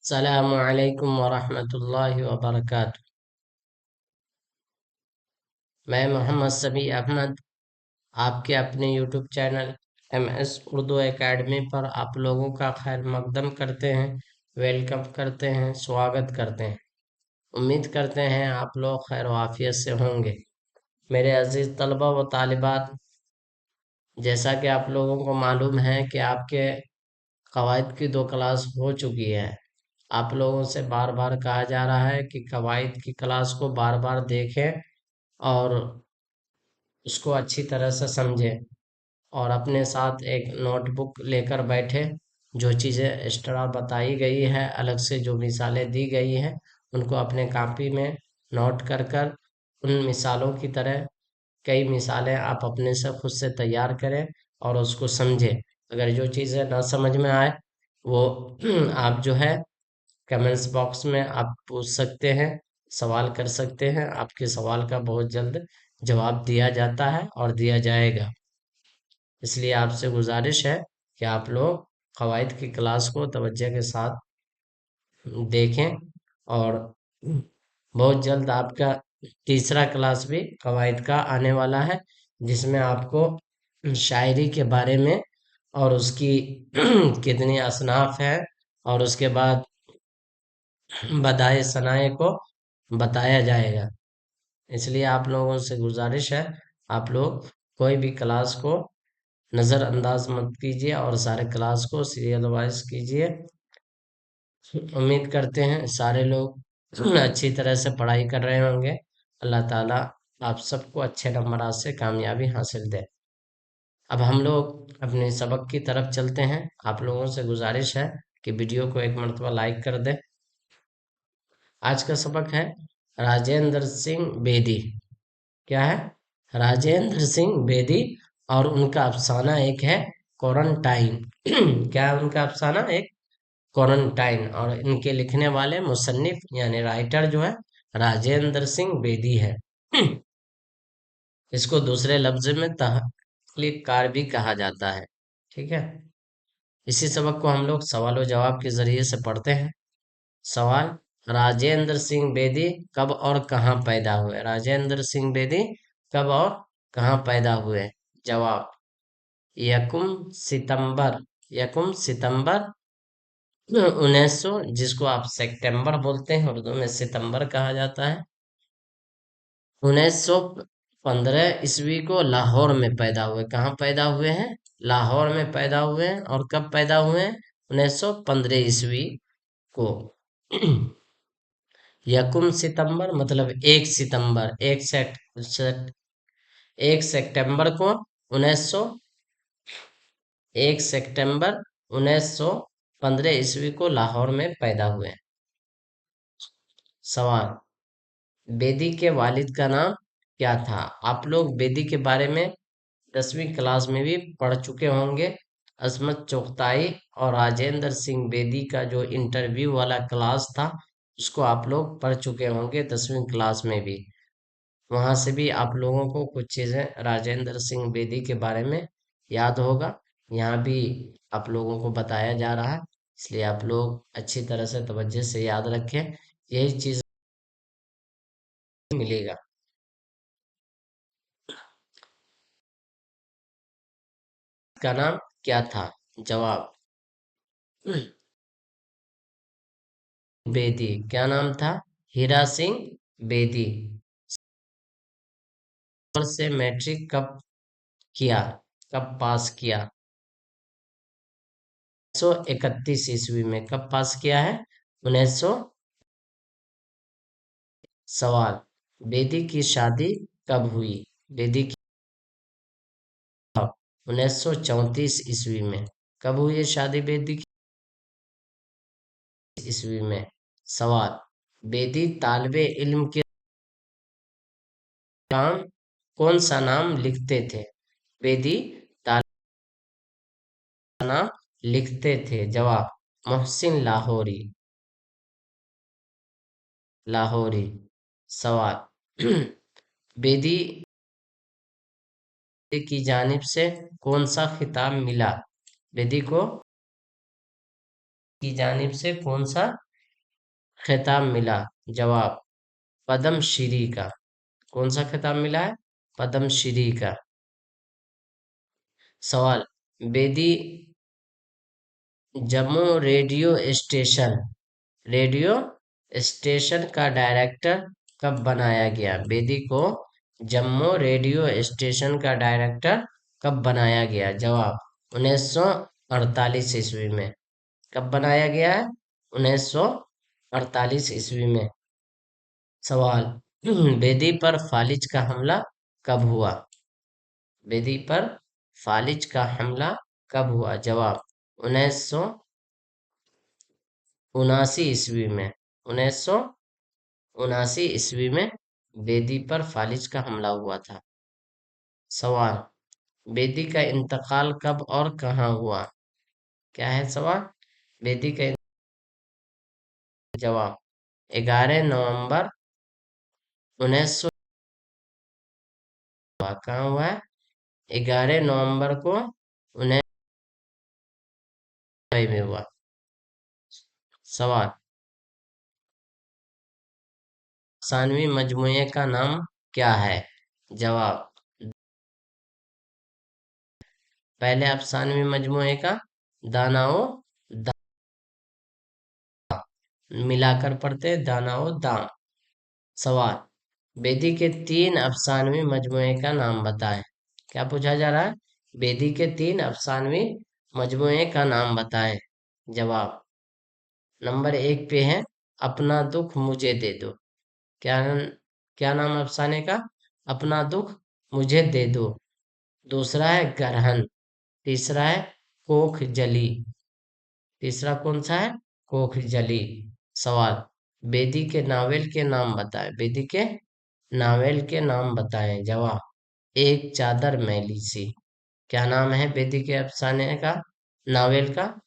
अस्सलामुअलैकुम वरहमतुल्लाहि वबरकातुह। मैं मोहम्मद सबी अहमद आपके अपने YouTube channel MS Urdu academy पर आप लोगों का खैर मकदम करते हैं, वेलकम करते हैं, स्वागत करते हैं। उम्मीद करते हैं आप लोग खैर वाफियत से होंगे। मेरे अजीज तलबा व तालिबात, जैसा कि आप लोगों को मालूम है कि आपके कवायद की 2 क्लास हो चुकी है। आप लोगों से बार बार कहा जा रहा है कि कवायद की क्लास को बार बार देखें और उसको अच्छी तरह से समझें और अपने साथ एक नोटबुक लेकर बैठे। जो चीज़ें एक्स्ट्रा बताई गई है, अलग से जो मिसालें दी गई हैं, उनको अपने कॉपी में नोट कर कर उन मिसालों की तरह कई मिसालें आप अपने से खुद से तैयार करें और उसको समझें। अगर जो चीज़ें ना समझ में आए वो आप जो है कमेंट्स बॉक्स में आप पूछ सकते हैं, सवाल कर सकते हैं। आपके सवाल का बहुत जल्द जवाब दिया जाता है और दिया जाएगा। इसलिए आपसे गुजारिश है कि आप लोग कवायद की क्लास को तवज्जो के साथ देखें और बहुत जल्द आपका तीसरा क्लास भी कवायद का आने वाला है, जिसमें आपको शायरी के बारे में और उसकी कितनी असनाफ है और उसके बाद बदाए सनाए को बताया जाएगा। इसलिए आप लोगों से गुजारिश है, आप लोग कोई भी क्लास को नज़रअंदाज मत कीजिए और सारे क्लास को सीरियल वाइज कीजिए। उम्मीद करते हैं सारे लोग अच्छी तरह से पढ़ाई कर रहे होंगे। अल्लाह ताला आप सबको अच्छे नंबरात से कामयाबी हासिल दे। अब हम लोग अपने सबक की तरफ चलते हैं। आप लोगों से गुजारिश है कि वीडियो को एक मरतबा लाइक कर दें। आज का सबक है राजेंद्र सिंह बेदी। क्या है? राजेंद्र सिंह बेदी और उनका अफसाना एक है क्वारंटाइन। क्या है उनका अफसाना? एक क्वारंटाइन। और इनके लिखने वाले मुसन्निफ यानी राइटर जो है राजेंद्र सिंह बेदी है। इसको दूसरे लफ्ज में तहकीरकार भी कहा जाता है। ठीक है। इसी सबक को हम लोग सवाल जवाब के जरिए से पढ़ते हैं। सवाल: राजेंद्र सिंह बेदी कब और कहाँ पैदा हुए? राजेंद्र सिंह बेदी कब और कहाँ पैदा हुए? जवाब: यकुम सितंबर, यकुम सितंबर 1900, जिसको आप सितंबर बोलते हैं, उर्दू में सितंबर कहा जाता है, 1915 ईस्वी को लाहौर में पैदा हुए। कहाँ पैदा हुए हैं? लाहौर में पैदा हुए हैं। और कब पैदा हुए हैं? 1915 ईस्वी को। यकुम सितंबर मतलब 1 सितंबर, 1 को 1900, 1 सितंबर 1915 ईस्वी को लाहौर में पैदा हुए। सवाल: बेदी के वालिद का नाम क्या था? आप लोग बेदी के बारे में 10वीं क्लास में भी पढ़ चुके होंगे। अजमत चुगताई और राजेंद्र सिंह बेदी का जो इंटरव्यू वाला क्लास था, उसको आप लोग पढ़ चुके होंगे 10वीं क्लास में भी। वहां से भी आप लोगों को कुछ चीजें राजेंद्र सिंह बेदी के बारे में याद होगा। यहाँ भी आप लोगों को बताया जा रहा है, इसलिए आप लोग अच्छी तरह से तवज्जो से याद रखें। यही चीज मिलेगा। का नाम क्या था? जवाब: बेदी। क्या नाम था? हीरा सिंह बेदी। और से मैट्रिक कब किया, कब पास किया? 1931 ईस्वी में। कब पास किया है? 1900। सवाल: बेदी की शादी कब हुई? बेदी की 1934 ईस्वी में। कब हुई है शादी बेदी की? ईस्वी में। सवाल: बेदी तालिबे इल्म के नाम कौन सा नाम लिखते थे? बेदी नाम लिखते थे। जवाब: मोहसिन लाहौरी, लाहौरी। सवाल: बेदी की जानिब से कौन सा खिताब मिला? बेदी को की जानिब से कौन सा खिताब मिला? जवाब, पद्मश्री का। कौन सा खिताब मिला है? पद्मश्री का। सवाल, बेदी जम्मू रेडियो स्टेशन का डायरेक्टर कब बनाया गया? बेदी को जम्मू रेडियो स्टेशन का डायरेक्टर कब बनाया गया? जवाब, 1948 ईस्वी में। कब बनाया गया है? 1948 ईस्वी में। सवाल, बेदी पर फालिज का हमला कब हुआ? बेदी पर फालिज का हमला कब हुआ? जवाब, 1979 ईस्वी में। 1979 ईस्वी में बेदी पर फालिज का हमला हुआ था। सवाल, बेदी का इंतकाल कब और कहाँ हुआ? क्या है सवाल? बेदी का जवाब, 11 नवंबर 1900। कहाँ हुआ है? 11 नवंबर को 1900 में हुआ। सवाल, अफसानवी मजमूए का नाम क्या है? जवाब, पहले अफसानवी मजमूए का दानाओ दा, मिलाकर पढ़ते दानाओ दाम। सवाल, बेदी के 3 अफसानवी मजमूए का नाम बताएं। क्या पूछा जा रहा है? बेदी के 3 अफसानवी मजमूए का नाम बताएं। जवाब, नंबर 1 पे है अपना दुख मुझे दे दो। क्या क्या नाम है अफसाने का? अपना दुख मुझे दे दो। दूसरा है गरहन। तीसरा है कोख जली। तीसरा कौन सा है? कोख जली। सवाल, बेदी के नावल के नाम बताएं। बेदी के नावल के नाम बताएं। जवाब, एक चादर मैली सी। क्या नाम है बेदी के अफसाने का, नावल का?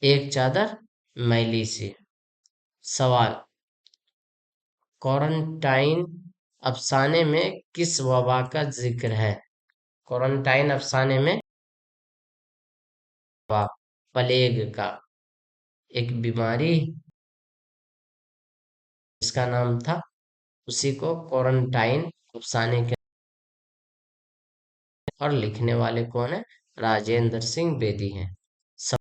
एक चादर मैली सी। सवाल, क्वारंटाइन अफसाने में किस वबा का जिक्र है? क्वारंटाइन अफसाने में वबा, प्लेग का, एक बीमारी जिसका नाम था, उसी को क्वारंटाइन अफसाने के। और लिखने वाले कौन है? राजेंद्र सिंह बेदी हैं। समय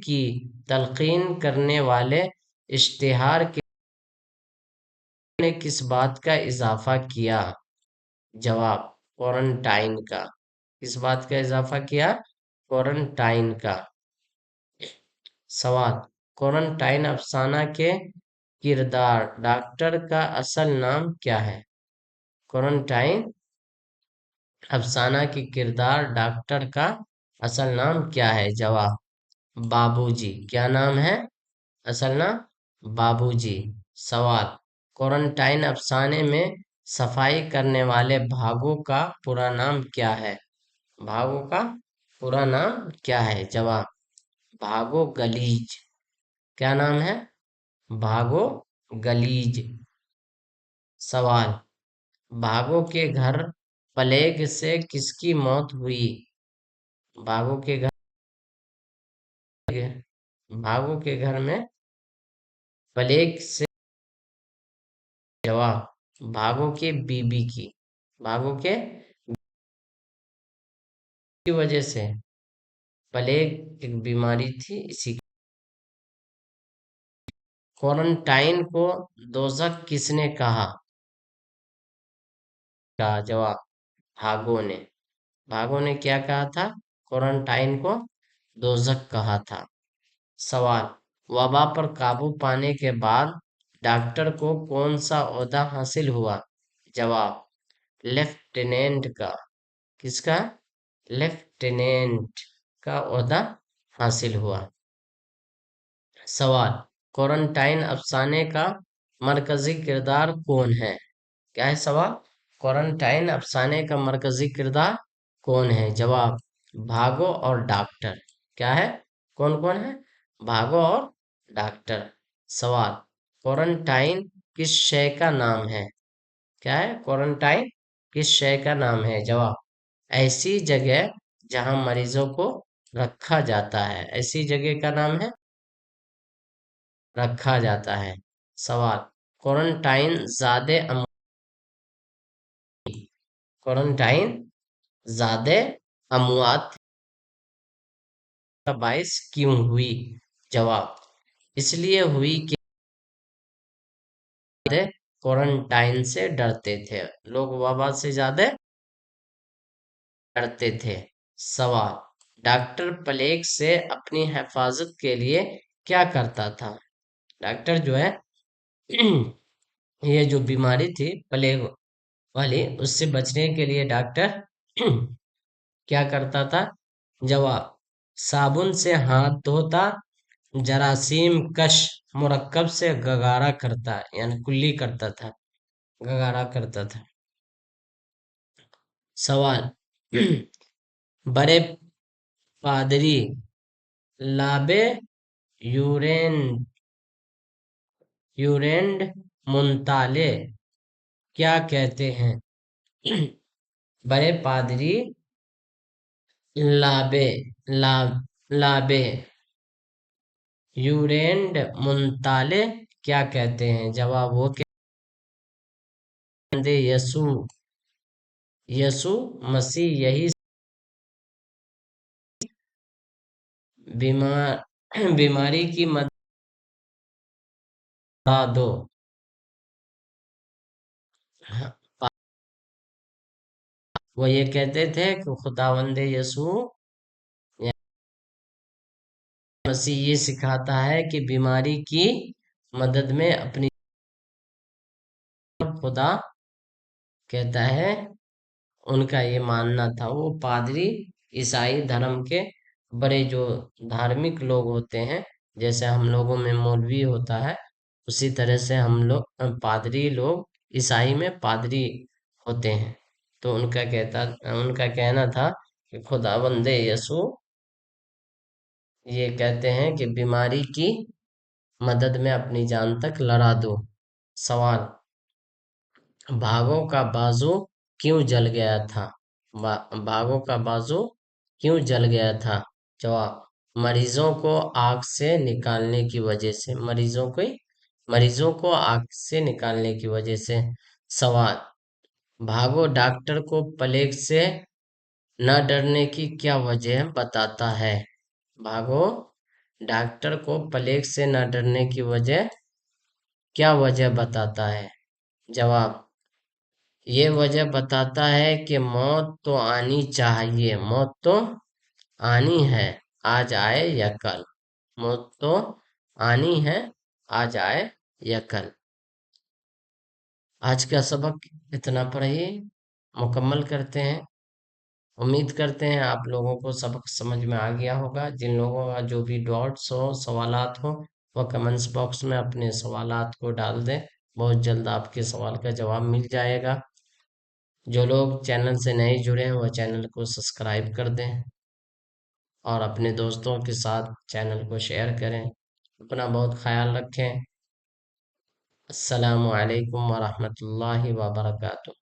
की तलकीन करने वाले इश्तिहार के ने किस बात का इजाफा किया? जवाब, क्वारंटाइन का। किस बात का इजाफा किया? क्वारंटाइन का। सवाल, क्वारंटाइन अफसाना के किरदार डॉक्टर का असल नाम क्या है? क्वारंटाइन अफसाना की किरदार डॉक्टर का असल नाम क्या है? जवाब, बाबूजी। क्या नाम है असल नाम? बाबूजी। सवाल, क्वारंटाइन अफसाने में सफाई करने वाले भागों का पूरा नाम क्या है? भागों का पूरा नाम क्या है? जवाब, भागो गलीज। क्या नाम है? भागो गलीज। सवाल, भागो के घर प्लेग से किसकी मौत हुई? भागो के घर भागो के घर में प्लेग से। जवाब, भागो के बीबी की। भागो के की वजह से। प्लेग एक बीमारी थी, इसी। क्वारंटाइन को दोजक किसने कहा? का जवाब, भागो ने। भागो ने क्या कहा था? क्वारंटाइन को दोजक कहा था। सवाल, वबा पर काबू पाने के बाद डॉक्टर को कौन सा ओहदा हासिल हुआ? जवाब, लेफ्टिनेंट का। किसका? लेफ्टिनेंट का ओहदा हासिल हुआ। सवाल, क्वारंटाइन अफसाने का मरकजी किरदार कौन है? क्या है सवाल? क्वारंटाइन अफसाने का मरकजी किरदार कौन है? जवाब, भागो और डॉक्टर। क्या है? कौन कौन है? भागो और डॉक्टर। सवाल, क्वारंटाइन किस शय का नाम है? क्या है? क्वारंटाइन किस शय का नाम है? जवाब, ऐसी जगह जहां मरीजों को रखा जाता है। ऐसी जगह का नाम है रखा जाता है। सवाल, क्वारंटाइन क्वारंटाइन ज्यादा अमवात का बायस क्यों हुई? जवाब, इसलिए हुई कि क्वारंटाइन से डरते थे, लोग वबा से ज्यादा डरते थे। सवाल, डॉक्टर प्लेग से अपनी हिफाजत के लिए क्या करता था? डॉक्टर जो है ये जो बीमारी थी प्लेग वाली, उससे बचने के लिए डॉक्टर क्या करता था? जवाब, साबुन से हाथ धोता, जरासीम कश मुरक्कब से गगारा करता, यानी कुल्ली करता था, गगारा करता था। सवाल, बड़े पादरी लाबे यूरेन यूरेंड मुंताले क्या कहते हैं? बड़े पादरी लाबे ला, लाबे यूरेंड मुंताले क्या कहते हैं? जवाब, वो कहते यसु यसु मसीह यही बीमार बीमारी की मदद दो। वो ये कहते थे कि खुदावंदे यसु मसीह ये सिखाता है कि बीमारी की मदद में अपनी खुदा कहता है, उनका ये मानना था। वो पादरी ईसाई धर्म के बड़े जो धार्मिक लोग होते हैं, जैसे हम लोगों में मौलवी होता है, उसी तरह से हम लोग पादरी लोग ईसाई में पादरी होते हैं। तो उनका कहना था कि खुदावंदे यसु ये कहते हैं कि बीमारी की मदद में अपनी जान तक लड़ा दो। सवाल, भागों का बाजू क्यों जल गया था? भागों का बाजू क्यों जल गया था? जवाब, मरीजों को आग से निकालने की वजह से, मरीजों को आग से निकालने की वजह से। सवाल, भागो डॉक्टर को प्लेग से न डरने की क्या वजह बताता है? भागो डॉक्टर को प्लेग से न डरने की वजह क्या वजह बताता है? जवाब, ये वजह बताता है कि मौत तो आनी चाहिए, मौत तो आनी है, आज आए या कल। मौत तो आनी है, आज आए या कल। आज का सबक इतना पर ही मुकम्मल करते हैं। उम्मीद करते हैं आप लोगों को सबक समझ में आ गया होगा। जिन लोगों का जो भी डाउट्स हो, सवालात हो, वह कमेंट्स बॉक्स में अपने सवालात को डाल दें। बहुत जल्द आपके सवाल का जवाब मिल जाएगा। जो लोग चैनल से नहीं जुड़े हैं वह चैनल को सब्सक्राइब कर दें और अपने दोस्तों के साथ चैनल को शेयर करें। अपना बहुत ख्याल रखें। अस्सलामु अलैकुम वरहमतुल्लाहि वबरकातुहू।